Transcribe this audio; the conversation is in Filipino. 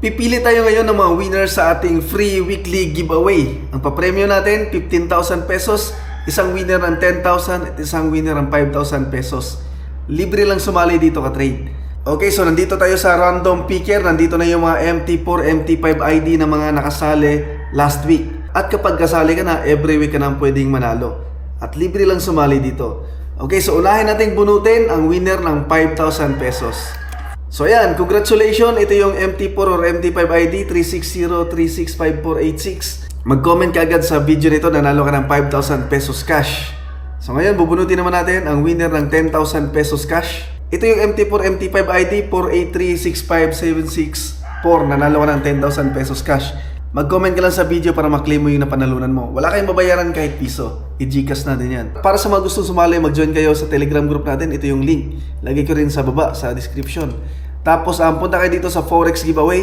Pipili tayo ngayon ng mga winners sa ating free weekly giveaway. Ang papremyo natin, 15,000 pesos, isang winner ng 10,000 at isang winner ng 5,000 pesos. Libre lang sumali dito ka-trade. Okay, so nandito tayo sa random picker. Nandito na yung mga MT4, MT5 ID na mga nakasali last week. At kapag kasali ka na, every week ka na pwedeng manalo. At libre lang sumali dito. Okay, so unahin nating bunutin ang winner ng 5,000 pesos. So ayan, congratulations. Ito yung MT4 or MT5 ID 360365486. Mag-comment ka agad sa video nito, nanalo ka ng 5,000 pesos cash. So ngayon, bubunutin naman natin ang winner ng 10,000 pesos cash. Ito yung MT4, MT5 ID 4836576 nanalo ka ng 10,000 pesos cash. Mag-comment ka lang sa video para maklaim mo yung napanalunan mo. Wala kayong babayaran kahit piso. I-Gcash natin yan. Para sa mga gustong sumali, mag-join kayo sa Telegram group natin. Ito yung link. Lagay ko rin sa baba, sa description. Tapos, punta kayo dito sa Forex giveaway.